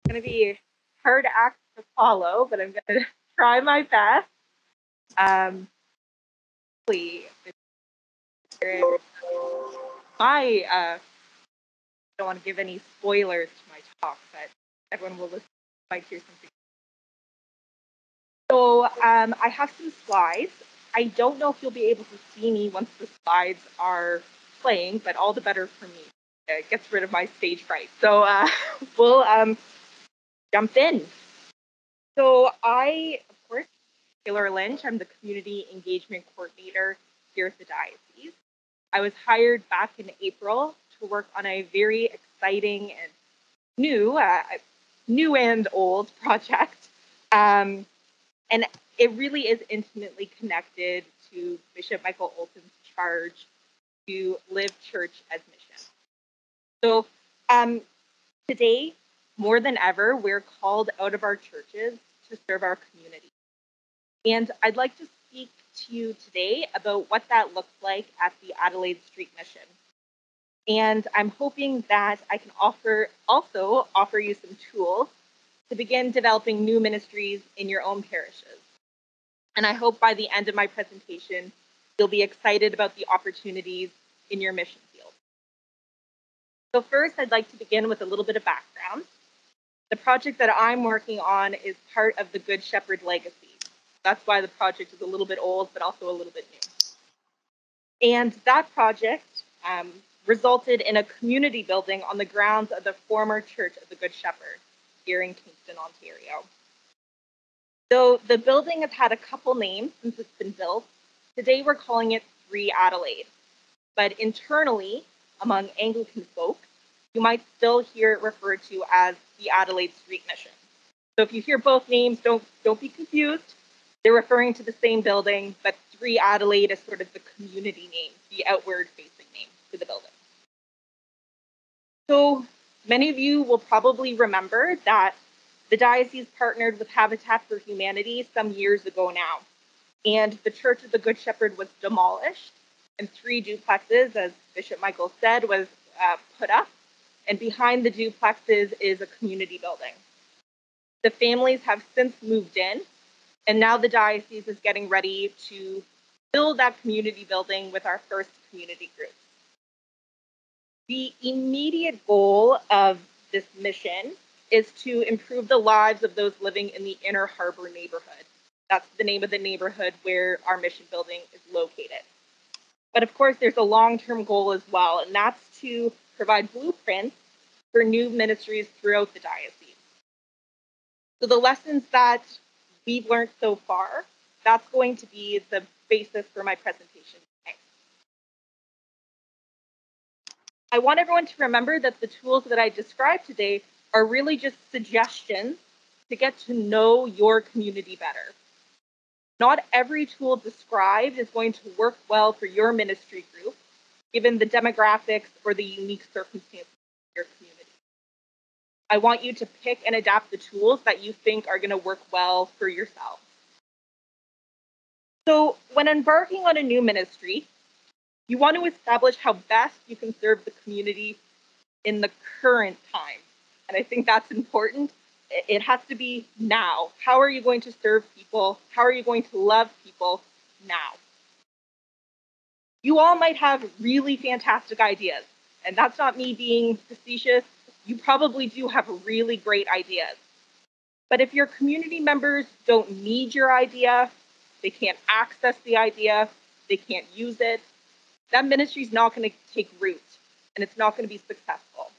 going to be a hard act to follow, but I'm going to try my best. I don't want to give any spoilers to my talk, but everyone will listen, might hear something. So I have some slides. I don't know if you'll be able to see me once the slides are playing, but all the better for me. It gets rid of my stage fright. So we'll jump in. So I, of course, Taylor Lynch. I'm the Community Engagement Coordinator here at the Diocese. I was hired back in April to work on a very exciting and new and old project. And it really is intimately connected to Bishop Michael Olson's charge to live church as mission. So today, more than ever, we're called out of our churches to serve our community. And I'd like to speak to you today about what that looks like at the Adelaide Street Mission. And I'm hoping that I can also offer you some tools to begin developing new ministries in your own parishes. And I hope by the end of my presentation, you'll be excited about the opportunities in your mission field. So first, I'd like to begin with a little bit of background. The project that I'm working on is part of the Good Shepherd legacy. That's why the project is a little bit old, but also a little bit new. And that project resulted in a community building on the grounds of the former Church of the Good Shepherd here in Kingston, Ontario. Though the building has had a couple names since it's been built, today we're calling it 3 Adelaide. But internally, among Anglican folk, you might still hear it referred to as the Adelaide Street Mission. So if you hear both names, don't be confused. They're referring to the same building, but 3 Adelaide is sort of the community name, the outward-facing name for the building. So many of you will probably remember that the diocese partnered with Habitat for Humanity some years ago now, and the Church of the Good Shepherd was demolished, and 3 duplexes, as Bishop Michael said, was put up, and behind the duplexes is a community building. The families have since moved in, and now the diocese is getting ready to build that community building with our first community group. The immediate goal of this mission is to improve the lives of those living in the Inner Harbor neighborhood. That's the name of the neighborhood where our mission building is located. But of course, there's a long-term goal as well, and that's to provide blueprints for new ministries throughout the diocese. So the lessons that we've learned so far, that's going to be the basis for my presentation today. I want everyone to remember that the tools that I described today are really just suggestions to get to know your community better. Not every tool described is going to work well for your ministry group, given the demographics or the unique circumstances of your community. I want you to pick and adapt the tools that you think are going to work well for yourself. So when embarking on a new ministry, you want to establish how best you can serve the community in the current time. And I think that's important. It has to be now. How are you going to serve people? How are you going to love people now? You all might have really fantastic ideas, and that's not me being facetious. You probably do have really great ideas. But if your community members don't need your idea, they can't access the idea, they can't use it, that ministry is not going to take root, and it's not going to be successful.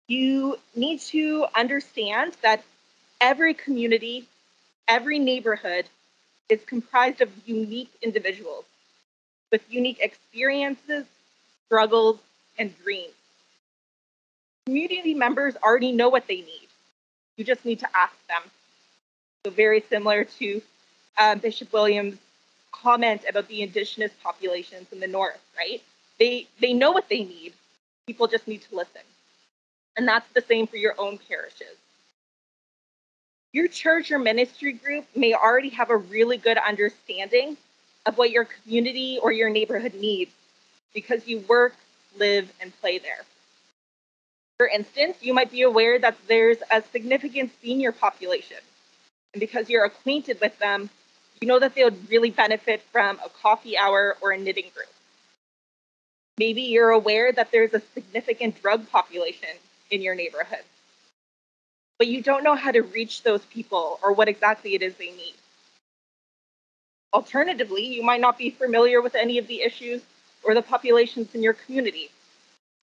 You need to understand that every community, every neighborhood is comprised of unique individuals with unique experiences, struggles, and dreams. Community members already know what they need. You just need to ask them. So very similar to Bishop Williams' comment about the indigenous populations in the north, right? They know what they need. People just need to listen. And that's the same for your own parishes. Your church or ministry group may already have a really good understanding of what your community or your neighborhood needs because you work, live, and play there. For instance, you might be aware that there's a significant senior population, and because you're acquainted with them, you know that they would really benefit from a coffee hour or a knitting group. Maybe you're aware that there's a significant drug population in your neighborhood, but you don't know how to reach those people or what exactly it is they need. Alternatively, you might not be familiar with any of the issues or the populations in your community.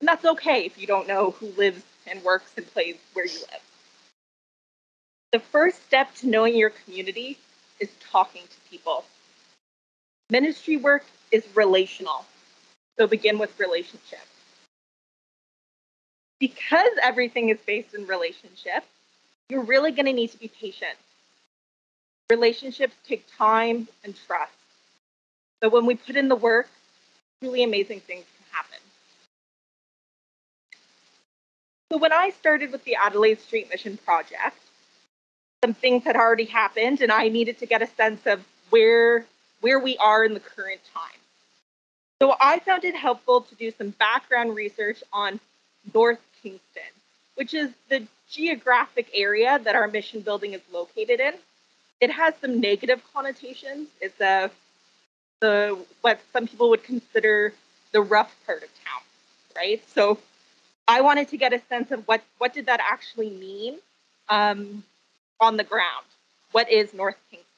And that's okay if you don't know who lives and works and plays where you live. The first step to knowing your community is talking to people. Ministry work is relational, so begin with relationships. Because everything is based in relationships, you're really going to need to be patient. Relationships take time and trust. So when we put in the work, truly amazing things can happen. So when I started with the Adelaide Street Mission Project, some things had already happened and I needed to get a sense of where we are in the current time. So I found it helpful to do some background research on North Kingston, which is the geographic area that our mission building is located in. It has some negative connotations. It's what some people would consider the rough part of town, right? So I wanted to get a sense of what did that actually mean on the ground. What is North Kingston?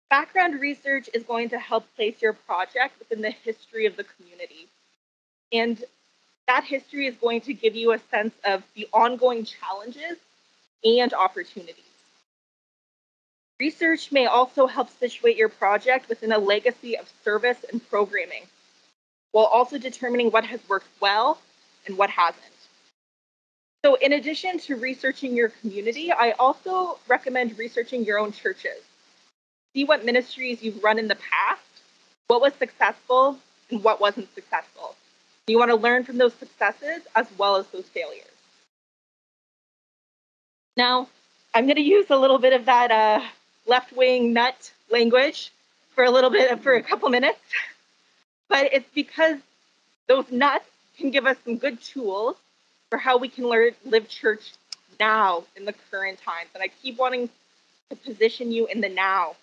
Background research is going to help place your project within the history of the community. And that history is going to give you a sense of the ongoing challenges and opportunities. Research may also help situate your project within a legacy of service and programming, while also determining what has worked well and what hasn't. So in addition to researching your community, I also recommend researching your own churches. See what ministries you've run in the past, what was successful and what wasn't successful. You want to learn from those successes as well as those failures. Now, I'm going to use a little bit of that left-wing nut language for a couple minutes, but it's because those nuts can give us some good tools for how we can live church now in the current times. And I keep wanting to position you in the now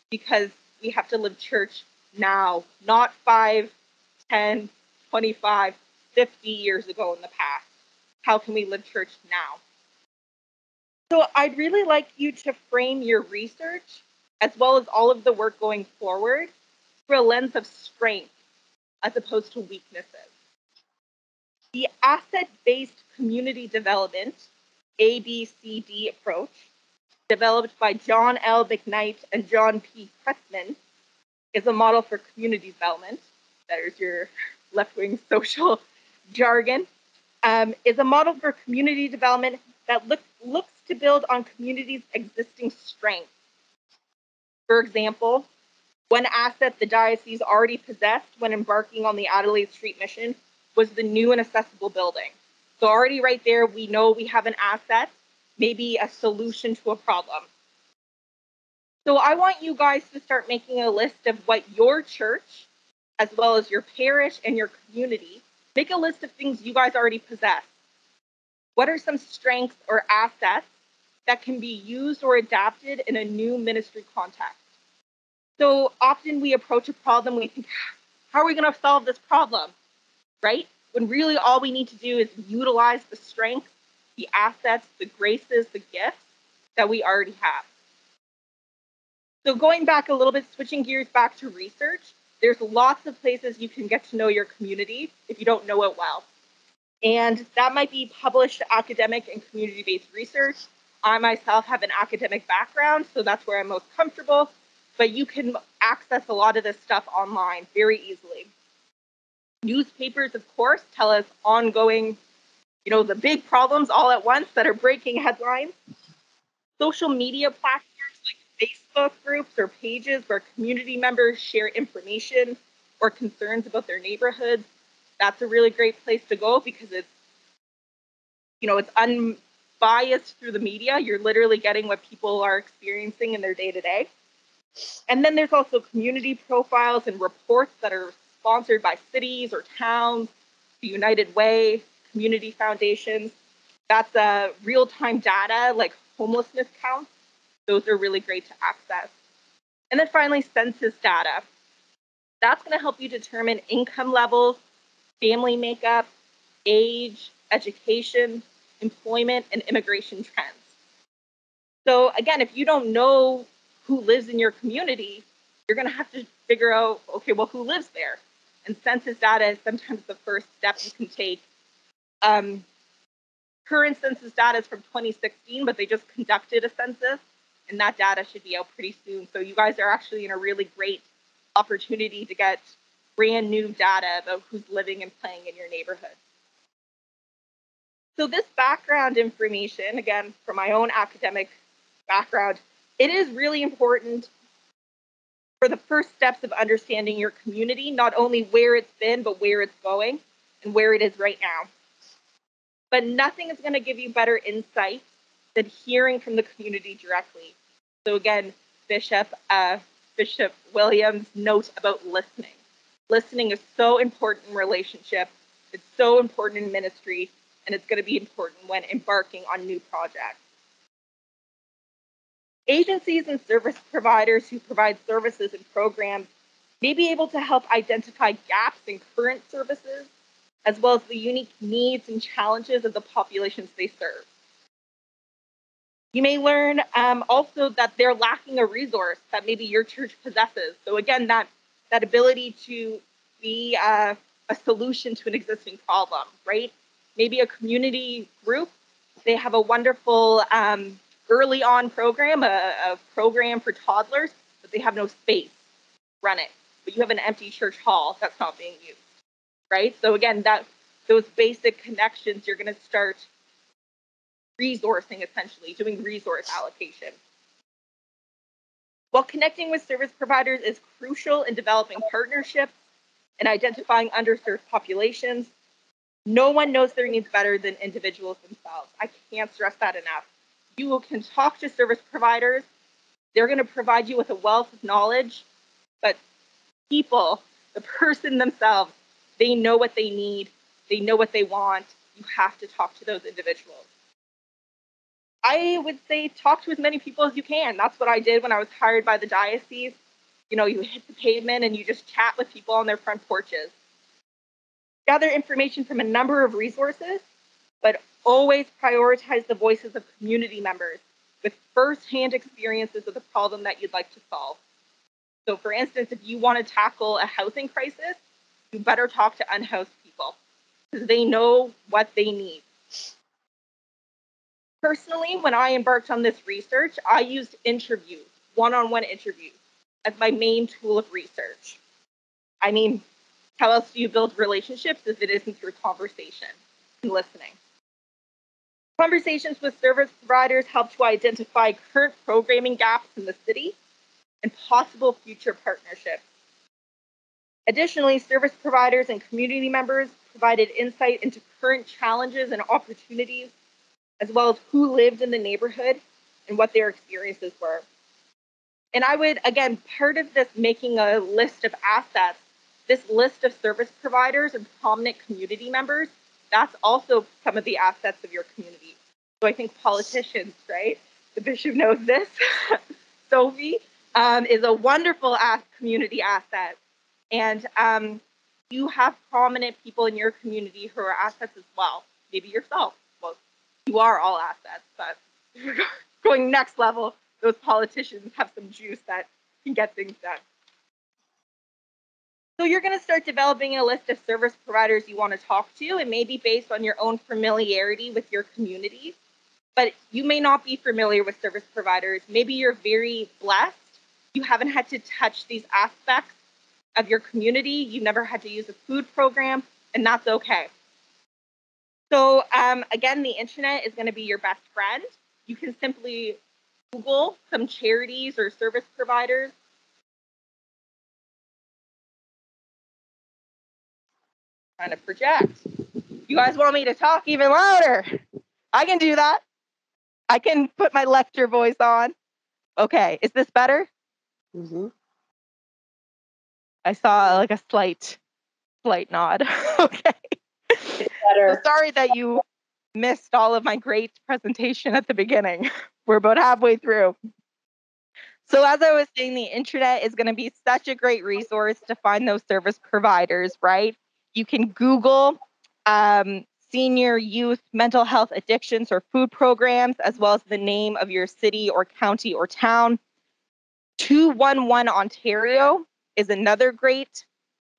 because we have to live church now, not 5, 10, 25, 50 years ago in the past. How can we live church now? So I'd really like you to frame your research as well as all of the work going forward through a lens of strength as opposed to weaknesses. The asset-based community development, ABCD approach, developed by John L. McKnight and John P. Pressman, is a model for community development. There's your left-wing social jargon. Is a model for community development that looks to build on communities' existing strengths. For example, one asset the diocese already possessed when embarking on the Adelaide Street mission was the new and accessible building. So already right there, we know we have an asset, maybe a solution to a problem. So I want you guys to start making a list of what your church, as well as your parish and your community, make a list of things you guys already possess. What are some strengths or assets that can be used or adapted in a new ministry context? So often we approach a problem, we think, how are we going to solve this problem, right? When really all we need to do is utilize the strengths, the assets, the graces, the gifts that we already have. So going back a little bit, switching gears back to research, there's lots of places you can get to know your community if you don't know it well. And that might be published academic and community-based research. I myself have an academic background, so that's where I'm most comfortable, but you can access a lot of this stuff online very easily. Newspapers, of course, tell us ongoing, the big problems all at once that are breaking headlines. Social media platforms like Facebook groups or pages where community members share information or concerns about their neighborhoods. That's a really great place to go because it's unbiased through the media. You're literally getting what people are experiencing in their day-to-day. And then there's also community profiles and reports that are sponsored by cities or towns, the United Way, community foundations. That's real-time data like homelessness counts. Those are really great to access. And then finally, census data. That's going to help you determine income levels, family makeup, age, education, employment, and immigration trends. So again, if you don't know who lives in your community, you're going to have to figure out, okay, well, who lives there? And census data is sometimes the first step you can take. Current census data is from 2016, but they just conducted a census, and that data should be out pretty soon. So you guys are actually in a really great opportunity to get brand new data about who's living and playing in your neighborhood. So this background information, again, from my own academic background, it is really important for the first steps of understanding your community, not only where it's been, but where it's going and where it is right now. But nothing is going to give you better insight than hearing from the community directly. So again, Bishop Williams' note about listening. Listening is so important in relationship. It's so important in ministry, and it's going to be important when embarking on new projects. Agencies and service providers who provide services and programs may be able to help identify gaps in current services, as well as the unique needs and challenges of the populations they serve. You may learn also that they're lacking a resource that maybe your church possesses. So again, that ability to be a solution to an existing problem, right? Maybe a community group, they have a wonderful early on program, a program for toddlers, but they have no space to run it. But you have an empty church hall that's not being used, right? So again, those basic connections, you're going to start resourcing, essentially, doing resource allocation. While connecting with service providers is crucial in developing partnerships and identifying underserved populations, no one knows their needs better than individuals themselves. I can't stress that enough. You can talk to service providers. They're going to provide you with a wealth of knowledge, but people, the person themselves, they know what they need. They know what they want. You have to talk to those individuals. I would say talk to as many people as you can. That's what I did when I was hired by the diocese. You know, you hit the pavement and you just chat with people on their front porches. Gather information from a number of resources, but always prioritize the voices of community members with firsthand experiences of the problem that you'd like to solve. So for instance, if you want to tackle a housing crisis, you better talk to unhoused people because they know what they need. Personally, when I embarked on this research, I used interviews, one-on-one interviews, as my main tool of research. I mean, how else do you build relationships if it isn't through conversation and listening? Conversations with service providers help to identify current programming gaps in the city and possible future partnerships. Additionally, service providers and community members provided insight into current challenges and opportunities, as well as who lived in the neighborhood and what their experiences were. And I would, again, part of this making a list of assets, this list of service providers and prominent community members, that's also some of the assets of your community. So I think politicians, right? The bishop knows this. Sophie is a wonderful community asset. And you have prominent people in your community who are assets as well. Maybe yourself. Well, you are all assets, but if you're going next level, those politicians have some juice that can get things done. So you're going to start developing a list of service providers you want to talk to. It may be based on your own familiarity with your community, but you may not be familiar with service providers. Maybe you're very blessed. You haven't had to touch these aspects of your community. You've never had to use a food program, and that's okay. So again, the internet is going to be your best friend. You can simply Google some charities or service providers. Trying to project. You guys want me to talk even louder? I can do that. I can put my lecture voice on. Okay, is this better? Mm-hmm. I saw like a slight nod. Okay. So sorry that you missed all of my great presentation at the beginning. We're about halfway through. So as I was saying, the internet is going to be such a great resource to find those service providers, right? You can Google senior youth mental health addictions or food programs, as well as the name of your city or county or town. 211 Ontario is another great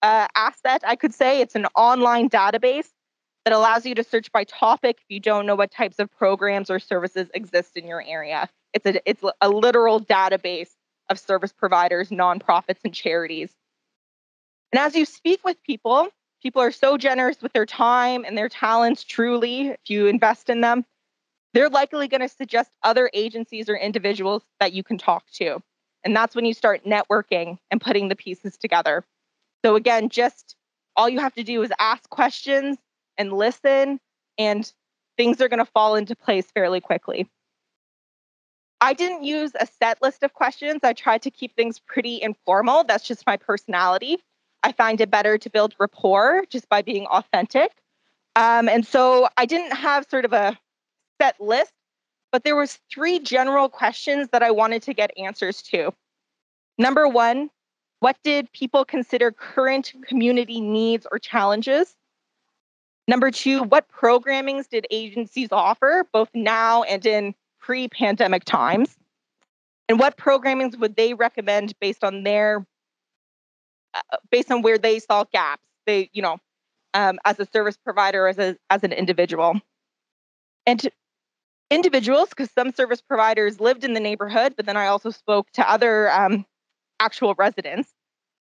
asset, I could say. It's an online database that allows you to search by topic if you don't know what types of programs or services exist in your area. It's a literal database of service providers, nonprofits, and charities. And as you speak with people, people are so generous with their time and their talents, truly, if you invest in them. They're likely going to suggest other agencies or individuals that you can talk to. And that's when you start networking and putting the pieces together. So again, just all you have to do is ask questions and listen, and things are going to fall into place fairly quickly. I didn't use a set list of questions. I tried to keep things pretty informal. That's just my personality. I find it better to build rapport just by being authentic. And so I didn't have sort of a set list, but there was 3 general questions that I wanted to get answers to. Number 1, what did people consider current community needs or challenges? Number 2, what programmings did agencies offer, both now and in pre-pandemic times? And what programmings would they recommend based on where they saw gaps? They, as a service provider, as an individual. And individuals, because some service providers lived in the neighborhood, but then I also spoke to other actual residents.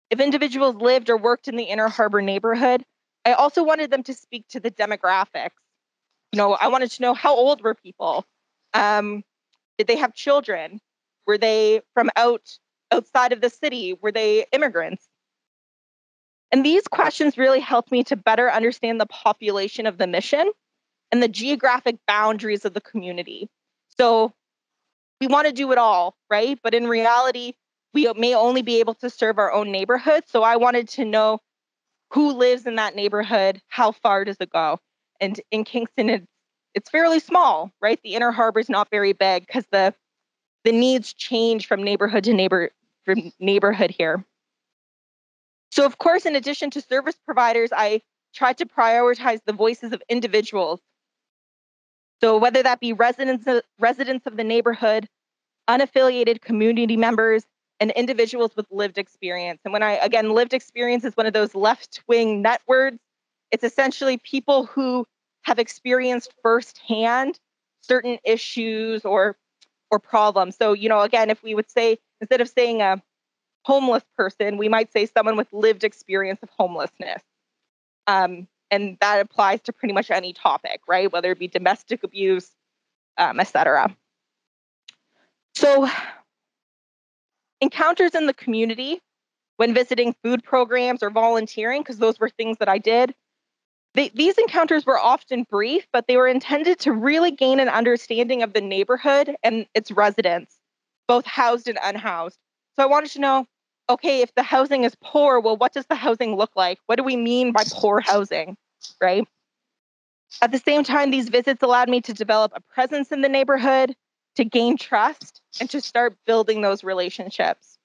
If individuals lived or worked in the Inner Harbor neighborhood, I also wanted them to speak to the demographics. I wanted to know, how old were people? Did they have children? Were they from outside of the city? Were they immigrants? And these questions really helped me to better understand the population of the mission and the geographic boundaries of the community. So we want to do it all, right? But in reality, we may only be able to serve our own neighborhood. So I wanted to know who lives in that neighborhood, how far does it go? And in Kingston, it's fairly small, right? The Inner Harbor is not very big because the needs change from neighborhood to neighborhood here. So of course, in addition to service providers, I tried to prioritize the voices of individuals. So whether that be residents of the neighborhood, unaffiliated community members, and individuals with lived experience. And lived experience is one of those left-wing nut words. It's essentially people who have experienced firsthand certain issues or problems. So, again, if we would say, instead of saying a homeless person, we might say someone with lived experience of homelessness. And that applies to pretty much any topic, right? Whether it be domestic abuse, etc. So encounters in the community when visiting food programs or volunteering, because those were things that I did. These encounters were often brief, but they were intended to really gain an understanding of the neighborhood and its residents, both housed and unhoused. So I wanted to know, okay, if the housing is poor, well, what does the housing look like? What do we mean by poor housing, right? At the same time, these visits allowed me to develop a presence in the neighborhood, to gain trust, and to start building those relationships.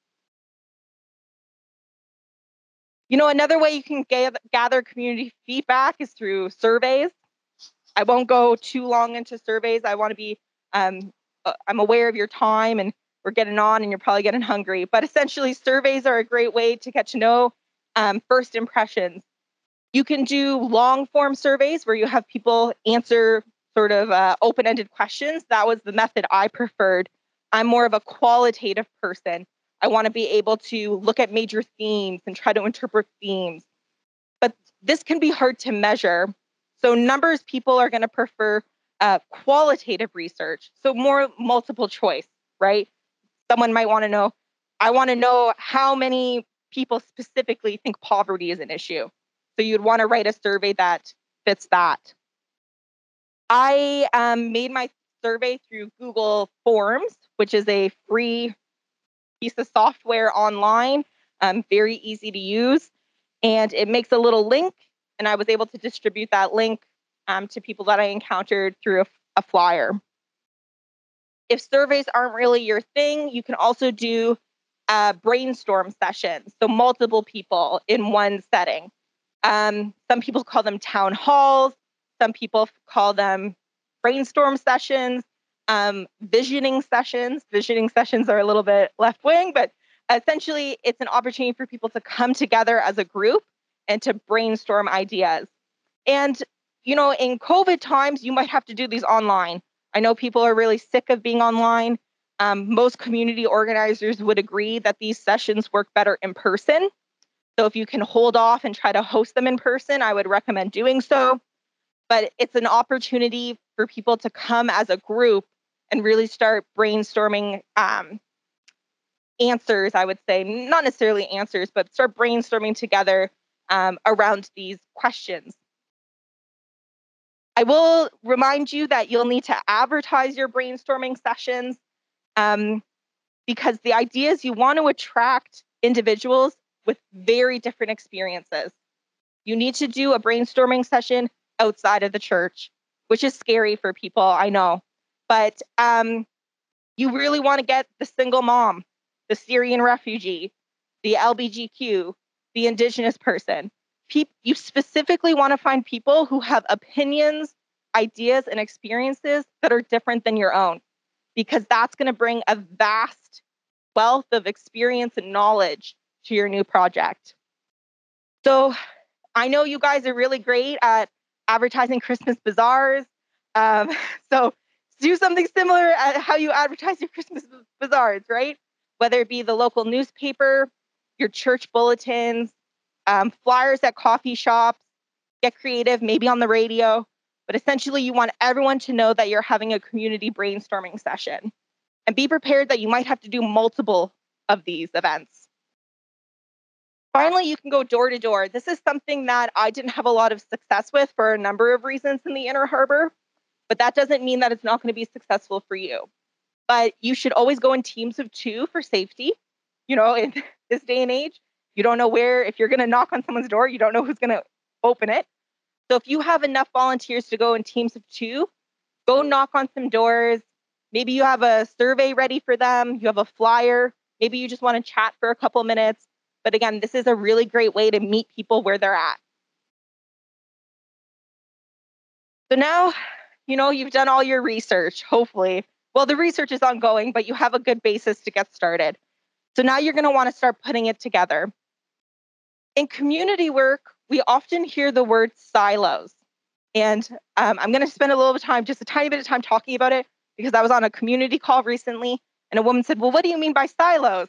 Another way you can gather community feedback is through surveys. I won't go too long into surveys. I want to be, I'm aware of your time and we're getting on and you're probably getting hungry. But essentially, surveys are a great way to get to know first impressions. You can do long form surveys where you have people answer sort of open-ended questions. That was the method I preferred. I'm more of a qualitative person. I want to be able to look at major themes and try to interpret themes. But this can be hard to measure. So numbers people are going to prefer qualitative research. So more multiple choice, right? Someone might want to know, I want to know how many people specifically think poverty is an issue. So you'd want to write a survey that fits that. I made my survey through Google Forms, which is a free piece of software online, very easy to use. And it makes a little link, and I was able to distribute that link to people that I encountered through a flyer. If surveys aren't really your thing, you can also do brainstorm sessions, so multiple people in one setting. Some people call them town halls. Some people call them brainstorm sessions, visioning sessions. Visioning sessions are a little bit left-wing, but essentially it's an opportunity for people to come together as a group and to brainstorm ideas. And, in COVID times, you might have to do these online. I know people are really sick of being online. Most community organizers would agree that these sessions work better in person. So if you can hold off and try to host them in person, I would recommend doing so. But it's an opportunity for people to come as a group and really start brainstorming answers, I would say, not necessarily answers, but start brainstorming together around these questions. I will remind you that you'll need to advertise your brainstorming sessions because the idea is you want to attract individuals with very different experiences. You need to do a brainstorming session outside of the church, which is scary for people, I know. But you really want to get the single mom, the Syrian refugee, the LGBTQ, the Indigenous person. You specifically want to find people who have opinions, ideas, and experiences that are different than your own, because that's going to bring a vast wealth of experience and knowledge to your new project. So I know you guys are really great at advertising Christmas bazaars. So do something similar at how you advertise your Christmas bazaars, right? Whether it be the local newspaper, your church bulletins, flyers at coffee shops, get creative, maybe on the radio. But essentially, you want everyone to know that you're having a community brainstorming session. And be prepared that you might have to do multiple of these events. Finally, you can go door to door. This is something that I didn't have a lot of success with for a number of reasons in the Inner Harbor, but that doesn't mean that it's not going to be successful for you. But you should always go in teams of 2 for safety. In this day and age, you don't know if you're going to knock on someone's door, you don't know who's going to open it. So if you have enough volunteers to go in teams of 2, go knock on some doors. Maybe you have a survey ready for them. You have a flyer. Maybe you just want to chat for a couple minutes. But again, this is a really great way to meet people where they're at. So now, you've done all your research, hopefully. Well, the research is ongoing, but you have a good basis to get started. So now you're going to want to start putting it together. In community work, we often hear the word silos. And I'm going to spend just a tiny bit of time talking about it, because I was on a community call recently, and a woman said, well, what do you mean by silos?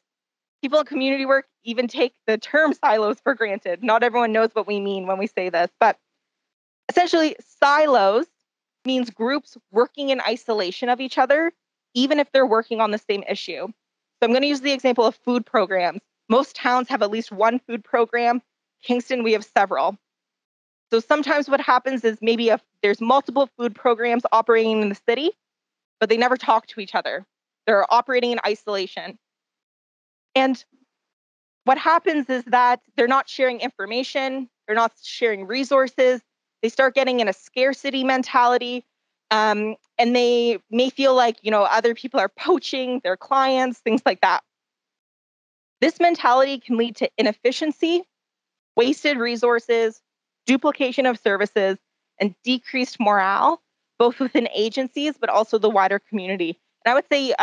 People in community work even take the term silos for granted. Not everyone knows what we mean when we say this, but essentially silos means groups working in isolation of each other, even if they're working on the same issue. So I'm going to use the example of food programs. Most towns have at least one food program. Kingston, we have several. So sometimes what happens is maybe if there's multiple food programs operating in the city, but they never talk to each other. They're operating in isolation. And what happens is that they're not sharing information, they're not sharing resources, they start getting in a scarcity mentality, and they may feel like, other people are poaching their clients, things like that. This mentality can lead to inefficiency, wasted resources, duplication of services, and decreased morale, both within agencies, but also the wider community. And I would say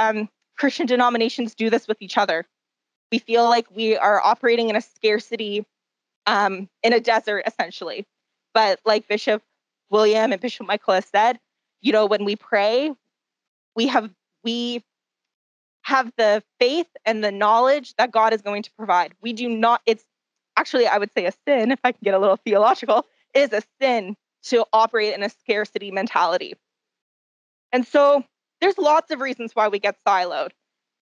Christian denominations do this with each other. We feel like we are operating in a scarcity, in a desert, essentially. But like Bishop William and Bishop Michael has said, when we pray, we have the faith and the knowledge that God is going to provide. We do not, it's actually, I would say, a sin, if I can get a little theological, it is a sin to operate in a scarcity mentality. And so there's lots of reasons why we get siloed.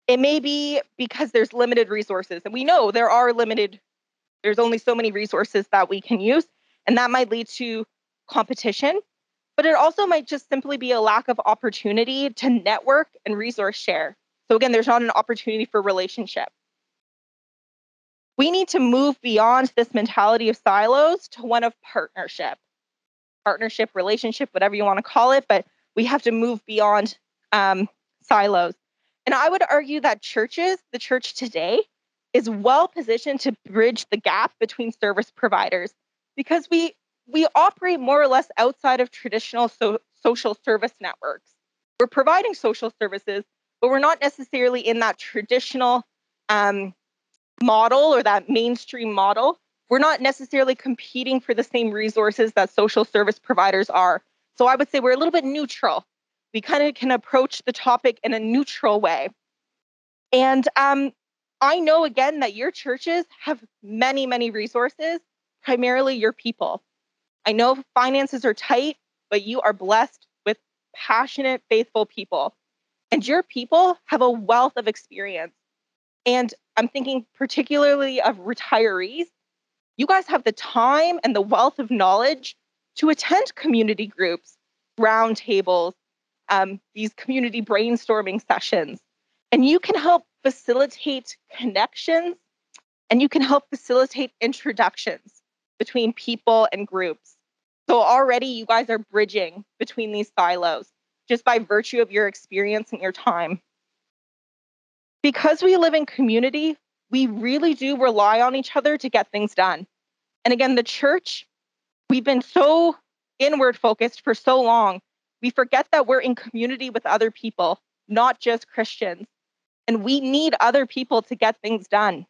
It may be because there's limited resources, and we know there's only so many resources that we can use, and that might lead to competition, but it also might just simply be a lack of opportunity to network and resource share. So again, there's not an opportunity for relationship. We need to move beyond this mentality of silos to one of partnership. partnership, relationship, whatever you want to call it, but we have to move beyond silos. And I would argue that the church today, is well positioned to bridge the gap between service providers because we operate more or less outside of traditional social service networks. We're providing social services, but we're not necessarily in that traditional model or that mainstream model. We're not necessarily competing for the same resources that social service providers are. So I would say we're a little bit neutral. We kind of can approach the topic in a neutral way. And I know, again, that your churches have many, many resources, primarily your people. I know finances are tight, but you are blessed with passionate, faithful people. And your people have a wealth of experience. And I'm thinking particularly of retirees. You guys have the time and the wealth of knowledge to attend community groups, roundtables, these community brainstorming sessions. And you can help facilitate connections and you can help facilitate introductions between people and groups. So already you guys are bridging between these silos just by virtue of your experience and your time. Because we live in community, we really do rely on each other to get things done. And again, the church, we've been so inward focused for so long, we forget that we're in community with other people, not just Christians. And we need other people to get things done.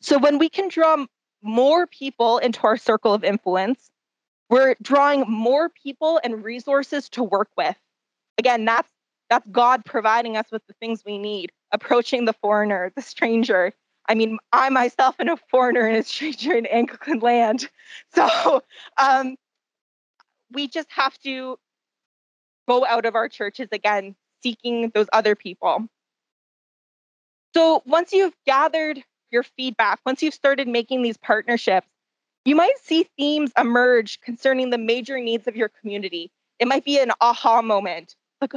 So when we can draw more people into our circle of influence, we're drawing more people and resources to work with. Again, that's God providing us with the things we need, approaching the foreigner, the stranger. I mean, I myself am a foreigner and a stranger in Anglican land. So we just have to go out of our churches again, seeking those other people. So once you've gathered your feedback, once you've started making these partnerships, you might see themes emerge concerning the major needs of your community. It might be an aha moment. Like,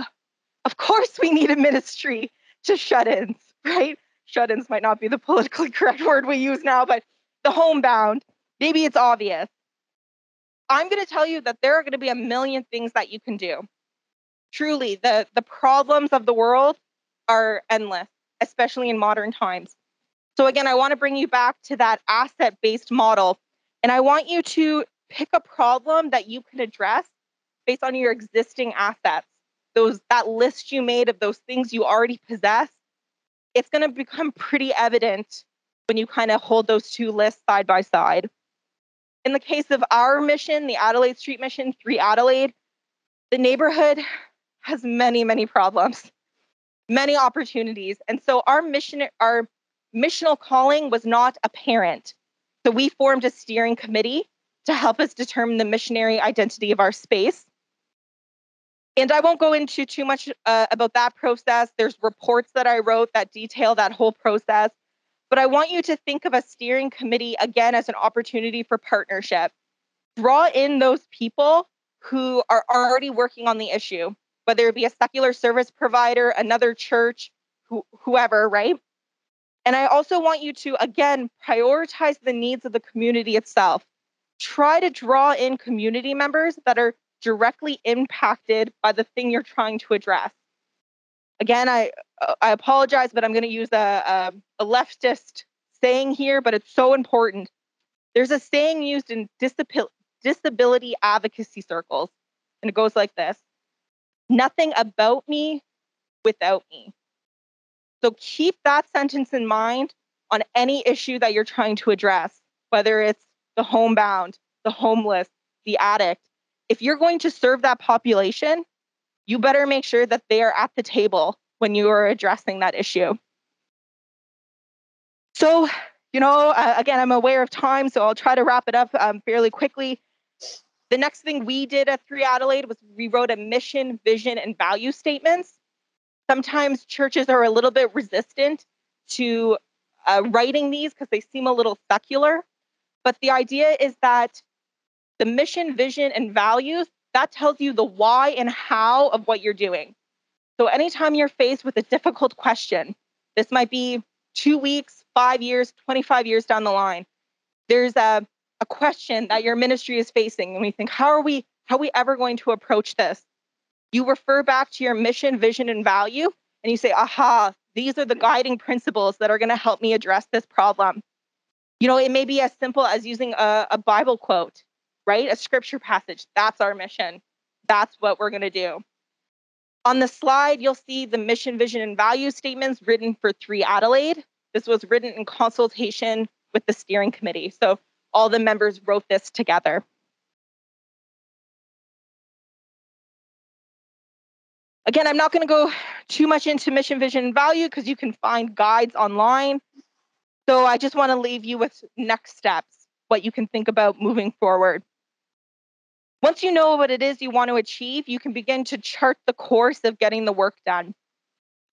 of course we need a ministry to shut-ins, right? Shut-ins might not be the politically correct word we use now, but the homebound, maybe it's obvious. I'm going to tell you that there are going to be a million things that you can do. Truly, the problems of the world are endless, especially in modern times. So again, I want to bring you back to that asset-based model. And I want you to pick a problem that you can address based on your existing assets. That list you made of those things you already possess, it's going to become pretty evident when you kind of hold those two lists side by side. In the case of our mission, the Adelaide Street Mission, 3 Adelaide, the neighborhood has many, many problems, many opportunities. And so our missional calling was not apparent. So we formed a steering committee to help us determine the missionary identity of our space. And I won't go into too much about that process. There's reports that I wrote that detail that whole process. But I want you to think of a steering committee, again, as an opportunity for partnership. Draw in those people who are already working on the issue, whether it be a secular service provider, another church, whoever, right? And I also want you to, again, prioritize the needs of the community itself. Try to draw in community members that are directly impacted by the thing you're trying to address. Again, I apologize, but I'm going to use a leftist saying here, but it's so important. There's a saying used in disability advocacy circles, and it goes like this: nothing about me without me. So keep that sentence in mind on any issue that you're trying to address, whether it's the homebound, the homeless, the addict. If you're going to serve that population, you better make sure that they are at the table when you are addressing that issue. So, again, I'm aware of time, so I'll try to wrap it up fairly quickly. The next thing we did at 3 Adelaide was we wrote a mission, vision, and value statements. Sometimes churches are a little bit resistant to writing these because they seem a little secular. But the idea is that the mission, vision, and values, that tells you the why and how of what you're doing. So anytime you're faced with a difficult question, this might be 2 weeks, 5 years, 25 years down the line, there's a question that your ministry is facing, and we think, how are we ever going to approach this? You refer back to your mission, vision, and value, and you say, aha, these are the guiding principles that are going to help me address this problem. It may be as simple as using a Bible quote, right? A scripture passage. That's our mission. That's what we're going to do. On the slide, you'll see the mission, vision, and value statements written for 3 Adelaide. This was written in consultation with the steering committee. So all the members wrote this together. Again, I'm not going to go too much into mission, vision, and value because you can find guides online. So I just want to leave you with next steps, what you can think about moving forward. Once you know what it is you want to achieve, you can begin to chart the course of getting the work done.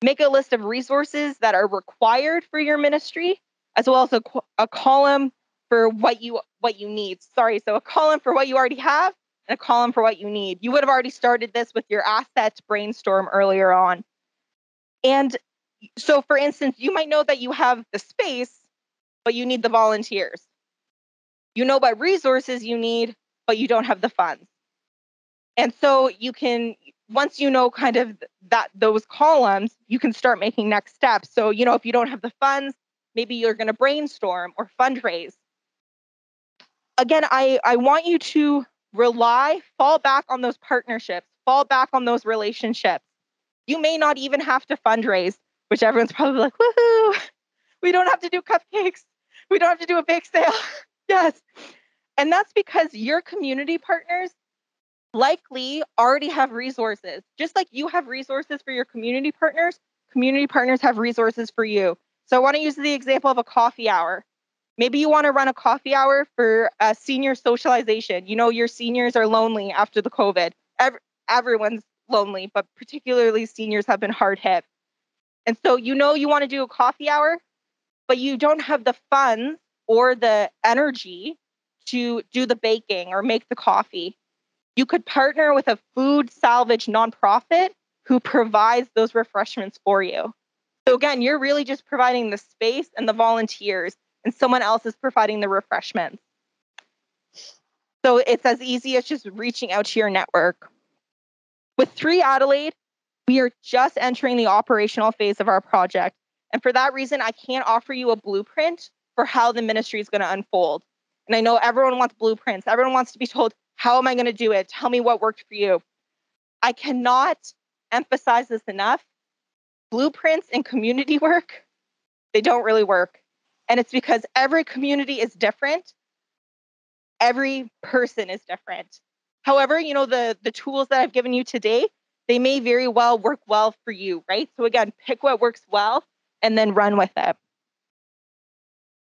Make a list of resources that are required for your ministry, as well as a column for what you need. So a column for what you already have and a column for what you need. You would have already started this with your assets brainstorm earlier on. And so, for instance, you might know that you have the space, but you need the volunteers. You know what resources you need, but you don't have the funds. And so you can, once you know kind of those columns, you can start making next steps. So, if you don't have the funds, maybe you're going to brainstorm or fundraise. Again, I want you to fall back on those partnerships, fall back on those relationships. You may not even have to fundraise, which everyone's probably like, woohoo, we don't have to do cupcakes. We don't have to do a bake sale. Yes. And that's because your community partners likely already have resources. Just like you have resources for your community partners have resources for you. So I want to use the example of a coffee hour. Maybe you want to run a coffee hour for a senior socialization. Your seniors are lonely after the COVID. Everyone's lonely, but particularly seniors have been hard hit. And so you want to do a coffee hour, but you don't have the funds or the energy to do the baking or make the coffee. You could partner with a food salvage nonprofit who provides those refreshments for you. So again, you're really just providing the space and the volunteers, and someone else is providing the refreshments. So it's as easy as just reaching out to your network. With 3 Adelaide, we are just entering the operational phase of our project. And for that reason, I can't offer you a blueprint for how the ministry is going to unfold. And I know everyone wants blueprints. Everyone wants to be told, how am I going to do it? Tell me what worked for you. I cannot emphasize this enough. Blueprints in community work, they don't really work. And it's because every community is different. Every person is different. However, the tools that I've given you today, they may very well work well for you, right? So again, pick what works well and then run with it.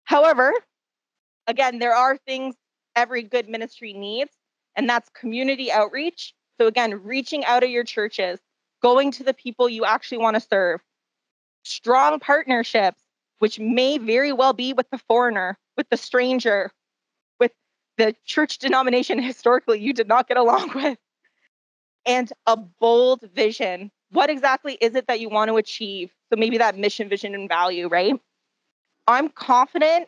However, again, there are things every good ministry needs, and that's community outreach. So again, reaching out of your churches, going to the people you actually want to serve, strong partnerships, which may very well be with the foreigner, with the stranger, with the church denomination historically you did not get along with, and a bold vision. What exactly is it that you want to achieve? So maybe that mission, vision, and value, right? I'm confident,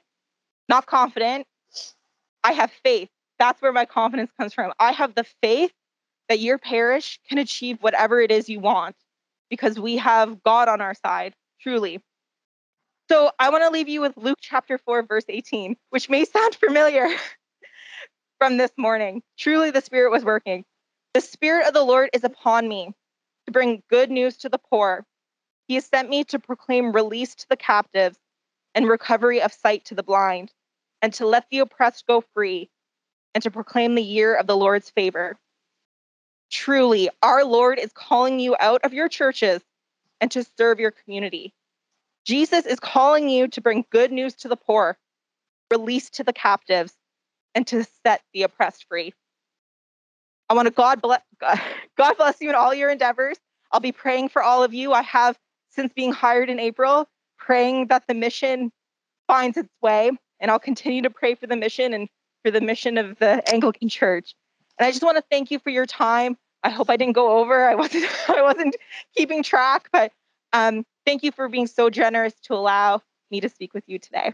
not confident. I have faith. That's where my confidence comes from. I have the faith that your parish can achieve whatever it is you want because we have God on our side, truly. So I want to leave you with Luke chapter 4, verse 18, which may sound familiar from this morning. Truly, the Spirit was working. The Spirit of the Lord is upon me to bring good news to the poor. He has sent me to proclaim release to the captives and recovery of sight to the blind, and to let the oppressed go free, and to proclaim the year of the Lord's favor. Truly, our Lord is calling you out of your churches and to serve your community. Jesus is calling you to bring good news to the poor, release to the captives, and to set the oppressed free. I want to God bless you in all your endeavors. I'll be praying for all of you. I have, since being hired in April, praying that the mission finds its way, and I'll continue to pray for the mission and for the mission of the Anglican Church. And I just want to thank you for your time. I hope I didn't go over. I wasn't keeping track, but thank you for being so generous to allow me to speak with you today.